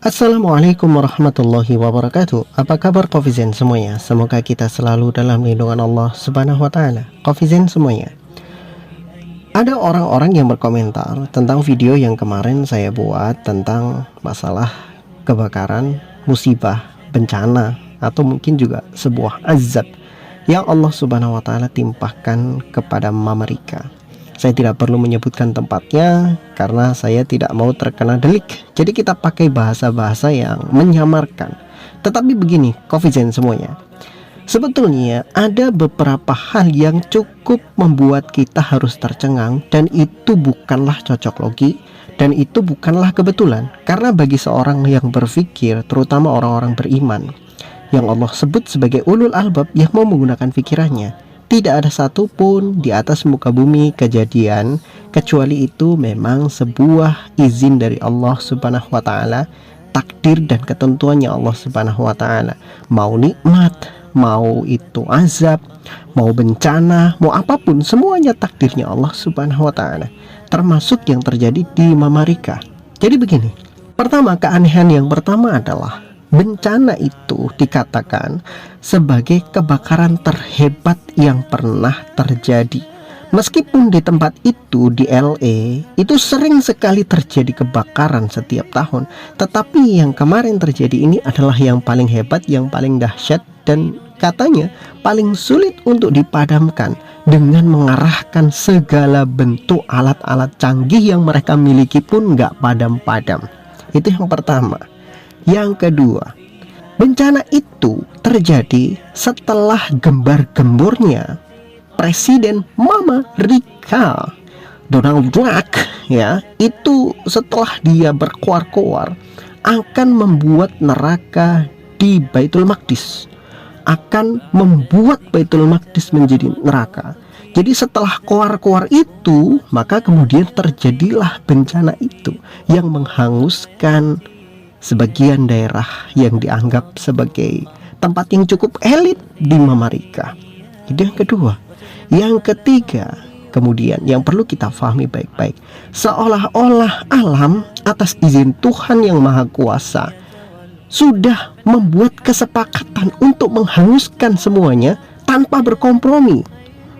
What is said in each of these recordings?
Assalamualaikum warahmatullahi wabarakatuh. Apa kabar Coffeezen semuanya? Semoga kita selalu dalam lindungan Allah Subhanahu wa Ta'ala. Coffeezen semuanya, ada orang-orang yang berkomentar tentang video yang kemarin saya buat tentang masalah kebakaran, musibah, bencana, atau mungkin juga sebuah azab yang Allah Subhanahu wa Ta'ala timpahkan kepada Amerika. Saya tidak perlu menyebutkan tempatnya karena saya tidak mau terkena delik. Jadi kita pakai bahasa-bahasa yang menyamarkan. Tetapi begini, Coffeezen semuanya, sebetulnya ada beberapa hal yang cukup membuat kita harus tercengang, dan itu bukanlah cocok logi, dan itu bukanlah kebetulan. Karena bagi seorang yang berpikir, terutama orang-orang beriman yang Allah sebut sebagai ulul albab yang mau menggunakan pikirannya, tidak ada satupun di atas muka bumi kejadian kecuali itu memang sebuah izin dari Allah Subhanahu wa Ta'ala, takdir dan ketentuannya Allah Subhanahu wa Ta'ala. Mau nikmat, mau itu azab, mau bencana, mau apapun, semuanya takdirnya Allah Subhanahu wa Ta'ala, termasuk yang terjadi di Amerika. Jadi begini, pertama, keanehan yang pertama adalah bencana itu dikatakan sebagai kebakaran terhebat yang pernah terjadi. Meskipun di tempat itu, di LA, itu sering sekali terjadi kebakaran setiap tahun, tetapi yang kemarin terjadi ini adalah yang paling hebat, yang paling dahsyat, dan katanya paling sulit untuk dipadamkan dengan mengarahkan segala bentuk alat-alat canggih yang mereka miliki pun nggak padam-padam. Itu yang pertama. Yang kedua, bencana itu terjadi setelah gembar-gembornya Presiden Amerika Donald Trump, ya, itu setelah dia berkoar-koar akan membuat neraka di Baitul Maqdis, akan membuat Baitul Maqdis menjadi neraka. Jadi setelah koar-koar itu, maka kemudian terjadilah bencana itu yang menghanguskan sebagian daerah yang dianggap sebagai tempat yang cukup elit di Amerika. Itu yang kedua. Yang ketiga, kemudian yang perlu kita pahami baik-baik, seolah-olah alam atas izin Tuhan yang Maha Kuasa sudah membuat kesepakatan untuk menghanguskan semuanya tanpa berkompromi.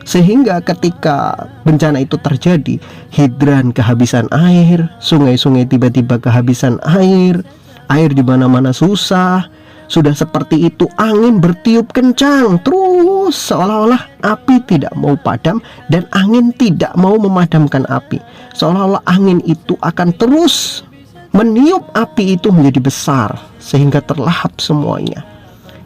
Sehingga ketika bencana itu terjadi, hidran kehabisan air, sungai-sungai tiba-tiba kehabisan air di mana-mana susah. Sudah seperti itu, angin bertiup kencang terus, seolah-olah api tidak mau padam dan angin tidak mau memadamkan api. Seolah-olah angin itu akan terus meniup api itu menjadi besar sehingga terlahap semuanya.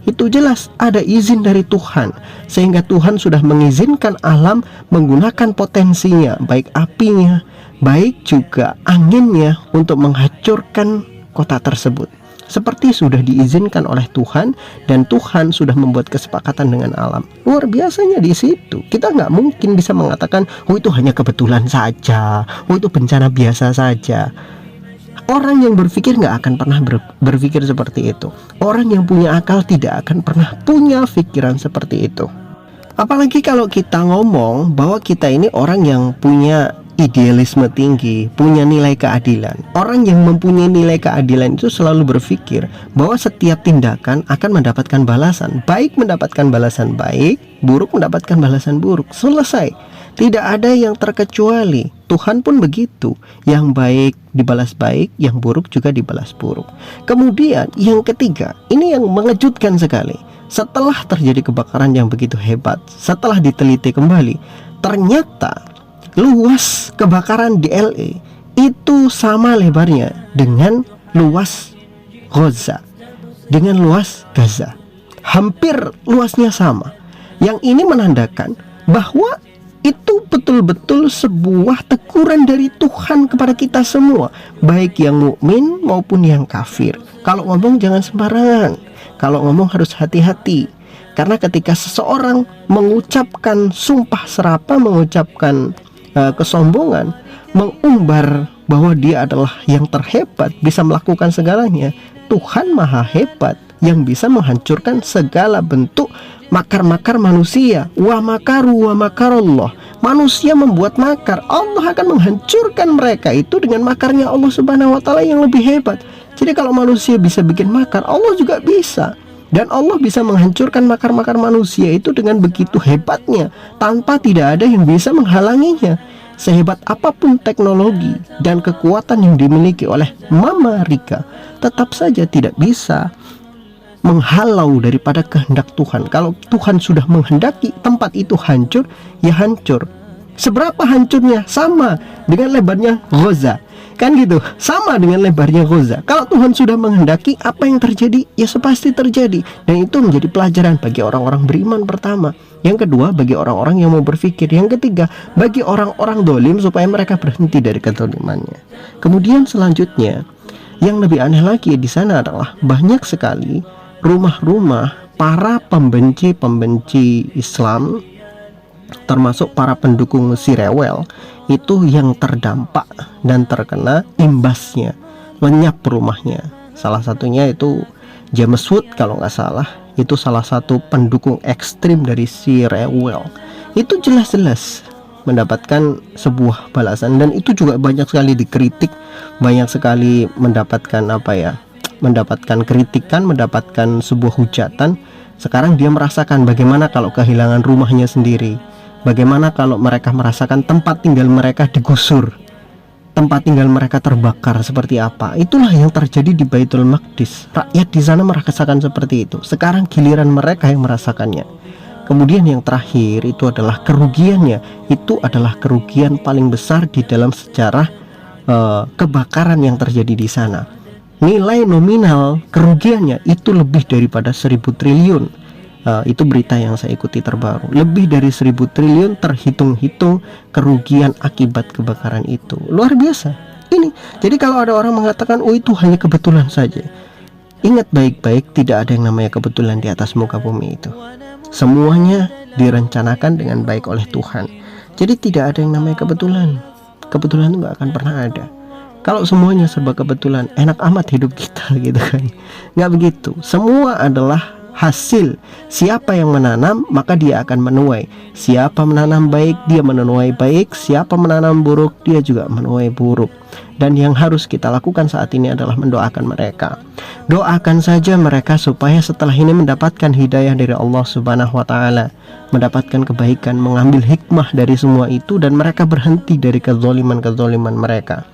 Itu jelas ada izin dari Tuhan, sehingga Tuhan sudah mengizinkan alam menggunakan potensinya, baik apinya, baik juga anginnya, untuk menghancurkan kota tersebut. Seperti sudah diizinkan oleh Tuhan, dan Tuhan sudah membuat kesepakatan dengan alam. Luar biasanya di situ. Kita nggak mungkin bisa mengatakan, oh itu hanya kebetulan saja, oh itu bencana biasa saja. Orang yang berpikir nggak akan pernah berpikir seperti itu. Orang yang punya akal tidak akan pernah punya pikiran seperti itu. Apalagi kalau kita ngomong bahwa kita ini orang yang punya idealisme tinggi, punya nilai keadilan. Orang yang mempunyai nilai keadilan itu selalu berpikir bahwa setiap tindakan akan mendapatkan balasan. Baik mendapatkan balasan baik, buruk mendapatkan balasan buruk. Selesai. Tidak ada yang terkecuali. Tuhan pun begitu. Yang baik dibalas baik, yang buruk juga dibalas buruk. Kemudian yang ketiga, ini yang mengejutkan sekali. Setelah terjadi kebakaran yang begitu hebat, setelah diteliti kembali, ternyata luas kebakaran di LA itu sama lebarnya dengan luas Gaza, dengan luas Gaza. Hampir luasnya sama. Yang ini menandakan bahwa itu betul-betul sebuah teguran dari Tuhan kepada kita semua, baik yang mukmin maupun yang kafir. Kalau ngomong jangan sembarangan. Kalau ngomong harus hati-hati. Karena ketika seseorang mengucapkan sumpah serapah, mengucapkan kesombongan, mengumbar bahwa dia adalah yang terhebat, bisa melakukan segalanya, Tuhan Maha Hebat yang bisa menghancurkan segala bentuk makar-makar manusia. Wa makaru wa makarullah. Manusia membuat makar, Allah akan menghancurkan mereka itu dengan makarnya Allah Subhanahu wa taala yang lebih hebat. Jadi kalau manusia bisa bikin makar, Allah juga bisa. Dan Allah bisa menghancurkan makar-makar manusia itu dengan begitu hebatnya, tanpa tidak ada yang bisa menghalanginya. Sehebat apapun teknologi dan kekuatan yang dimiliki oleh Mama Rika, tetap saja tidak bisa menghalau daripada kehendak Tuhan. Kalau Tuhan sudah menghendaki tempat itu hancur, ya hancur. Seberapa hancurnya? Sama dengan lebarnya Gaza, kan gitu, sama dengan lebarnya Gaza. Kalau Tuhan sudah menghendaki, apa yang terjadi? Ya sepasti terjadi. Dan itu menjadi pelajaran bagi orang-orang beriman pertama. Yang kedua, bagi orang-orang yang mau berpikir. Yang ketiga, bagi orang-orang dolim supaya mereka berhenti dari kezalimannya. Kemudian selanjutnya, yang lebih aneh lagi di sana adalah banyak sekali rumah-rumah para pembenci Islam, termasuk para pendukung si rewel, itu yang terdampak dan terkena imbasnya, lenyap rumahnya. Salah satunya itu James Wood kalau nggak salah, itu salah satu pendukung ekstrim dari si rewel. Itu jelas-jelas mendapatkan sebuah balasan, dan itu juga banyak sekali dikritik, banyak sekali mendapatkan mendapatkan kritikan, mendapatkan sebuah hujatan. Sekarang dia merasakan bagaimana kalau kehilangan rumahnya sendiri, bagaimana kalau mereka merasakan tempat tinggal mereka digusur, tempat tinggal mereka terbakar, seperti apa. Itulah yang terjadi di Baitul Maqdis. Rakyat di sana merasakan seperti itu. Sekarang giliran mereka yang merasakannya. Kemudian yang terakhir itu adalah kerugiannya. Itu adalah kerugian paling besar di dalam sejarah kebakaran yang terjadi di sana. Nilai nominal kerugiannya itu lebih daripada 1.000 triliun. Itu berita yang saya ikuti terbaru. Lebih dari 1.000 triliun terhitung-hitung kerugian akibat kebakaran itu. Luar biasa ini. Jadi kalau ada orang mengatakan, oh itu hanya kebetulan saja, ingat baik-baik, tidak ada yang namanya kebetulan di atas muka bumi itu. Semuanya direncanakan dengan baik oleh Tuhan. Jadi tidak ada yang namanya kebetulan. Kebetulan itu gak akan pernah ada. Kalau semuanya serba kebetulan, enak amat hidup kita gitu kan. Nggak begitu. Semua adalah hasil. Siapa yang menanam, maka dia akan menuai. Siapa menanam baik, dia menuai baik. Siapa menanam buruk, dia juga menuai buruk. Dan yang harus kita lakukan saat ini adalah mendoakan mereka. Doakan saja mereka supaya setelah ini mendapatkan hidayah dari Allah Subhanahu wa taala, mendapatkan kebaikan, mengambil hikmah dari semua itu, dan mereka berhenti dari kezaliman-kezaliman mereka.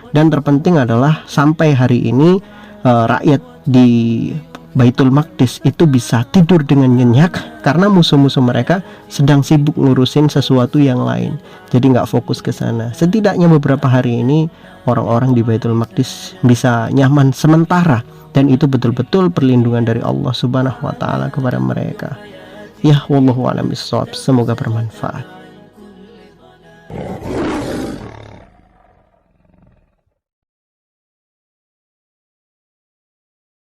Dan terpenting adalah sampai hari ini rakyat di Baitul Maqdis itu bisa tidur dengan nyenyak karena musuh-musuh mereka sedang sibuk ngurusin sesuatu yang lain. Jadi nggak fokus ke sana. Setidaknya beberapa hari ini orang-orang di Baitul Maqdis bisa nyaman sementara, dan itu betul-betul perlindungan dari Allah Subhanahu wa taala kepada mereka. Ya wallahu a'lam bishawab. Semoga bermanfaat.